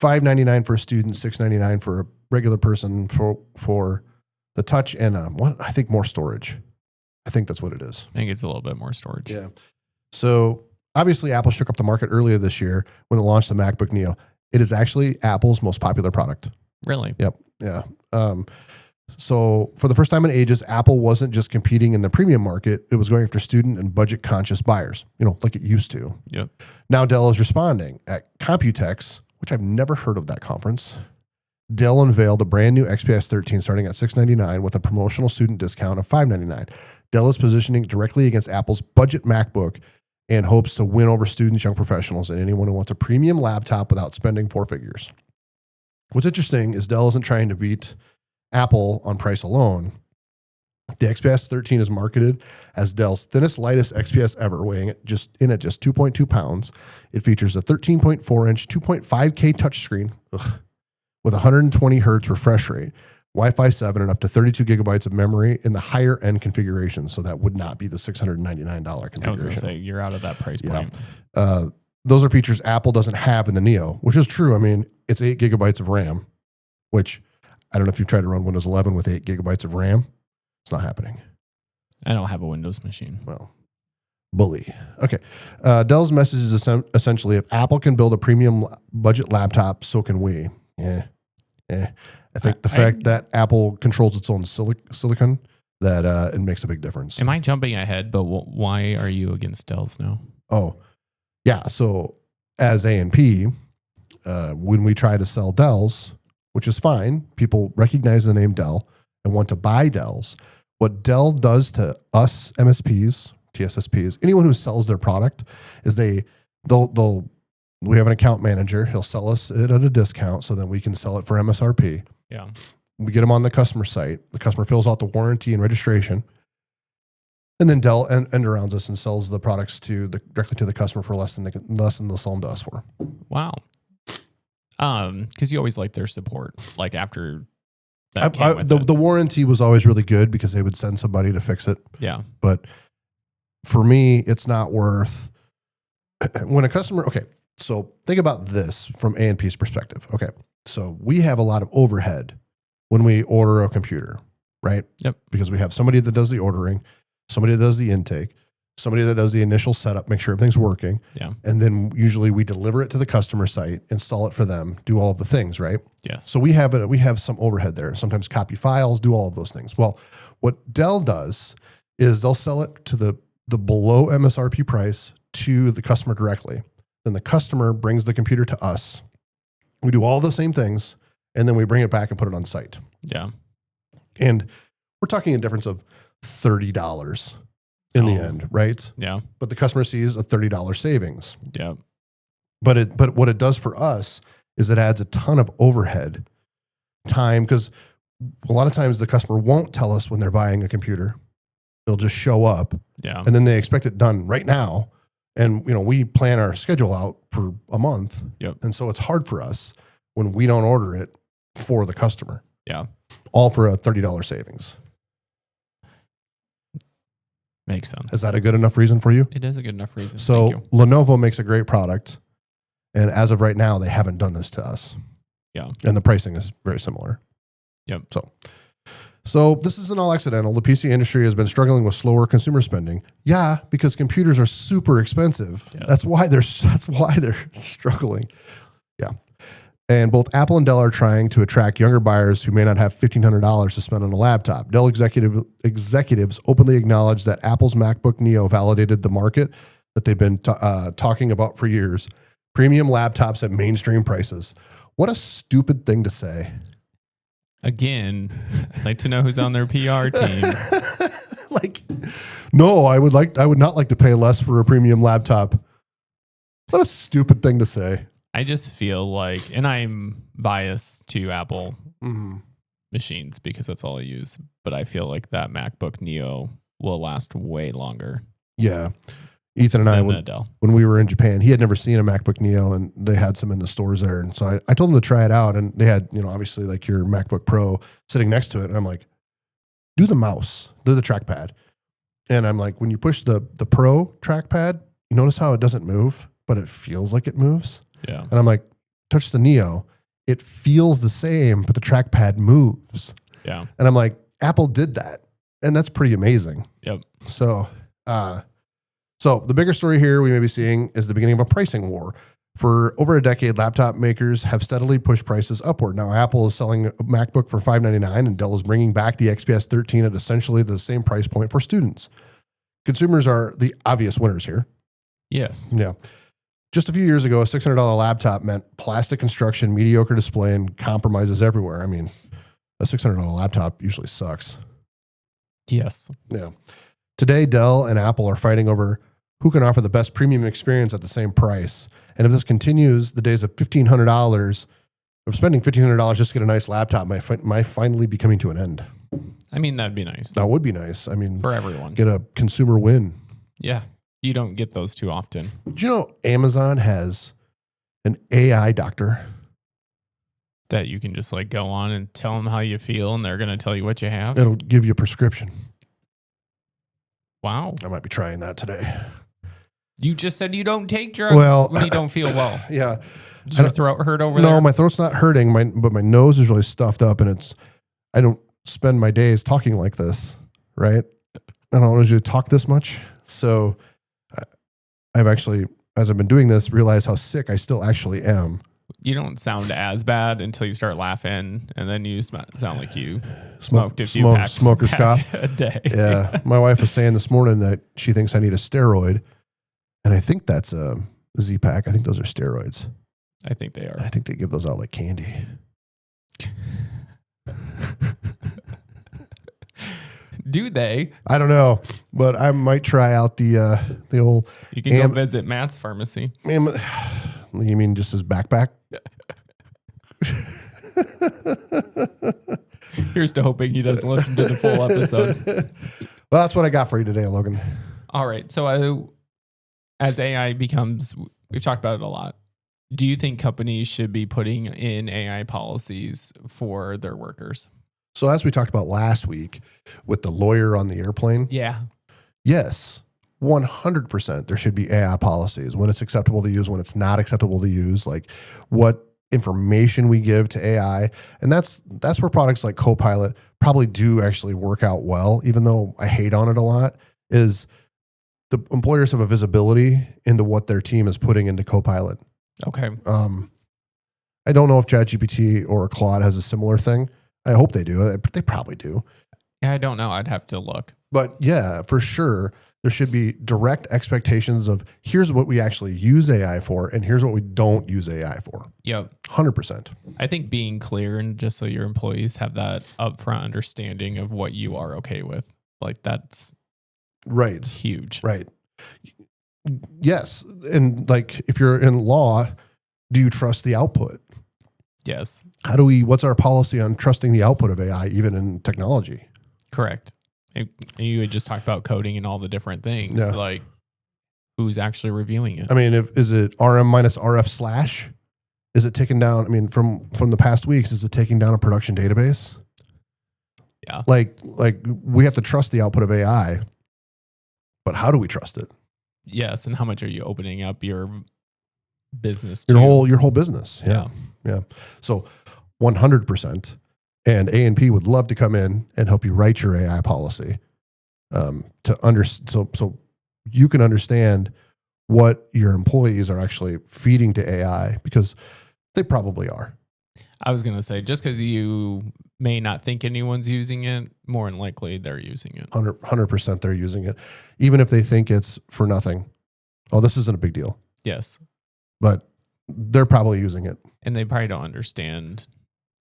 $599 for a student, $699 for a regular person for the touch and I think more storage. I think that's what it is. I think it's a little bit more storage. Yeah. So obviously, Apple shook up the market earlier this year when it launched the MacBook Neo. It is actually Apple's most popular product. Really? Yep. Yeah. So for the first time in ages, Apple wasn't just competing in the premium market. It was going after student and budget conscious buyers, like it used to. Yep. Now Dell is responding. At Computex, which I've never heard of that conference, Dell unveiled a brand new XPS 13 starting at $699 with a promotional student discount of $599. Dell is positioning directly against Apple's budget MacBook and hopes to win over students, young professionals, and anyone who wants a premium laptop without spending four figures. What's interesting is Dell isn't trying to beat Apple on price alone. The XPS 13 is marketed as Dell's thinnest, lightest XPS ever, weighing at just 2.2 pounds. It features a 13.4-inch, 2.5K touchscreen with 120 hertz refresh rate, Wi-Fi 7, and up to 32 gigabytes of memory in the higher end configuration. So that would not be the $699 configuration. I was going to say, you're out of that price point. Those are features Apple doesn't have in the Neo, which is true. I mean, it's 8 gigabytes of RAM, which I don't know if you've tried to run Windows 11 with 8 gigabytes of RAM. It's not happening. I don't have a Windows machine. Well, bully. Okay. Dell's message is essentially, if Apple can build a premium budget laptop, so can we. I think the fact that Apple controls its own silicon, that it makes a big difference. Am I jumping ahead? But why are you against Dell's now? Oh, yeah. So as A&P, when we try to sell Dells, which is fine, people recognize the name Dell and want to buy Dells. What Dell does to us MSPs, TSSPs, anyone who sells their product, is we have an account manager. He'll sell us it at a discount so then we can sell it for MSRP. Yeah. We get them on the customer site. The customer fills out the warranty and registration. And then Dell end arounds us and sells the products directly to the customer for less than they'll sell them to us for. Wow. Because you always like their support. Like after that the warranty was always really good because they would send somebody to fix it. Yeah. But for me, it's not worth when a customer. Okay, so think about this from A&P's perspective. Okay, so we have a lot of overhead when we order a computer, right? Yep. Because we have somebody that does the ordering, somebody that does the intake, somebody that does the initial setup, make sure everything's working. Yeah. And then usually we deliver it to the customer site, install it for them, do all of the things, right? Yes. So we have some overhead there. Sometimes copy files, do all of those things. Well, what Dell does is they'll sell it to the below MSRP price to the customer directly. Then the customer brings the computer to us. We do all the same things, and then we bring it back and put it on site. Yeah. And we're talking a difference of $30 in the end, right? Yeah. But the customer sees a $30 savings. Yeah. But what it does for us is it adds a ton of overhead time, because a lot of times the customer won't tell us when they're buying a computer. They'll just show up. Yeah. And then they expect it done right now. And, we plan our schedule out for a month. Yep. And so it's hard for us when we don't order it for the customer. Yeah. All for a $30 savings. Makes sense. Is that a good enough reason for you? It is a good enough reason. So Thank you. Lenovo makes a great product. And as of right now, they haven't done this to us. Yeah. And the pricing is very similar. Yep. So this isn't all accidental. The PC industry has been struggling with slower consumer spending. Yeah, because computers are super expensive. Yes. That's why they're struggling. Yeah. And both Apple and Dell are trying to attract younger buyers who may not have $1,500 to spend on a laptop. Dell executives openly acknowledged that Apple's MacBook Neo validated the market that they've been talking about for years. Premium laptops at mainstream prices. What a stupid thing to say. Again, I'd like to know who's on their PR team. No, I would not like to pay less for a premium laptop. What a stupid thing to say. I just feel like, and I'm biased to Apple machines because that's all I use, but I feel like that MacBook Neo will last way longer. Yeah. Ethan and I, when we were in Japan, he had never seen a MacBook Neo, and they had some in the stores there. And so I told him to try it out, and they had, obviously like your MacBook Pro sitting next to it. And I'm like, do the mouse, do the trackpad. And I'm like, when you push the Pro trackpad, you notice how it doesn't move, but it feels like it moves. Yeah. And I'm like, touch the Neo. It feels the same, but the trackpad moves. Yeah. And I'm like, Apple did that. And that's pretty amazing. Yep. So the bigger story here we may be seeing is the beginning of a pricing war. For over a decade, laptop makers have steadily pushed prices upward. Now, Apple is selling a MacBook for $599, and Dell is bringing back the XPS 13 at essentially the same price point for students. Consumers are the obvious winners here. Yes. Yeah. Just a few years ago, a $600 laptop meant plastic construction, mediocre display, and compromises everywhere. I mean, a $600 laptop usually sucks. Yes. Yeah. Today, Dell and Apple are fighting over who can offer the best premium experience at the same price. And if this continues, the days of $1,500, of spending $1,500 just to get a nice laptop might finally be coming to an end. I mean, that'd be nice. That would be nice. I mean, for everyone. Get a consumer win. Yeah. You don't get those too often. Do you know Amazon has an AI doctor? That you can just like go on and tell them how you feel, and they're going to tell you what you have? It'll give you a prescription. Wow. I might be trying that today. You just said you don't take drugs when you don't feel well. Yeah. Does your throat hurt over there? No, my throat's not hurting, but my nose is really stuffed up, and I don't spend my days talking like this, right? I don't usually talk this much. So I've actually, as I've been doing this, realized how sick I still actually am. You don't sound as bad until you start laughing, and then you sound like you smoked a few packs smoker's cough a day. Yeah. My wife was saying this morning that she thinks I need a steroid, and I think that's a Z-Pack. I think those are steroids. I think they are. I think they give those out like candy. Do they? I don't know, but I might try out the old. You can go visit Matt's pharmacy. You mean just his backpack? Here's to hoping he doesn't listen to the full episode. Well, that's what I got for you today, Logan. All right. So as AI becomes, we've talked about it a lot. Do you think companies should be putting in AI policies for their workers? So as we talked about last week with the lawyer on the airplane. Yeah. Yes, 100%. There should be AI policies, when it's acceptable to use, when it's not acceptable to use, like what information we give to AI. And that's where products like Copilot probably do actually work out well, even though I hate on it a lot, is the employers have a visibility into what their team is putting into Copilot. Okay. I don't know if ChatGPT or Claude has a similar thing. I hope they do. They probably do. Yeah, I don't know. I'd have to look. But yeah, for sure, there should be direct expectations of here's what we actually use AI for, and here's what we don't use AI for. Yep. 100%. I think being clear, and just so your employees have that upfront understanding of what you are okay with, like that's right. Huge. Right. Yes. And like if you're in law, do you trust the output? Yes. What's our policy on trusting the output of AI, even in technology? Correct. And you had just talked about coding and all the different things. Yeah. Like, who's actually reviewing it. I mean, is it RM minus RF slash? Is it taking down? I mean, from the past weeks, is it taking down a production database? Yeah. Like we have to trust the output of AI, but how do we trust it? Yes, and how much are you opening up your business to? Your whole business. Yeah. So 100%. And A&P would love to come in and help you write your AI policy so you can understand what your employees are actually feeding to AI, because they probably are. I was going to say, just because you may not think anyone's using it, more than likely they're using it. 100% they're using it. Even if they think it's for nothing. Oh, this isn't a big deal. Yes. But they're probably using it. And they probably don't understand.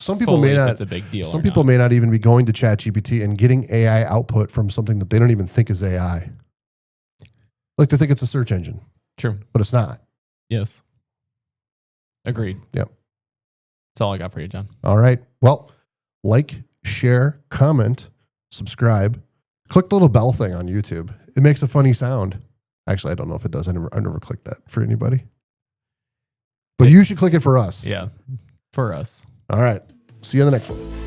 Some people may not. It's a big deal. Some people may not even be going to ChatGPT and getting AI output from something that they don't even think is AI. Like they think it's a search engine. True. But it's not. Yes. Agreed. Yep. That's all I got for you, John. All right. Well, like, share, comment, subscribe. Click the little bell thing on YouTube. It makes a funny sound. Actually, I don't know if it does. I never clicked that for anybody. But you should click it for us. Yeah. For us. All right. See you in the next one.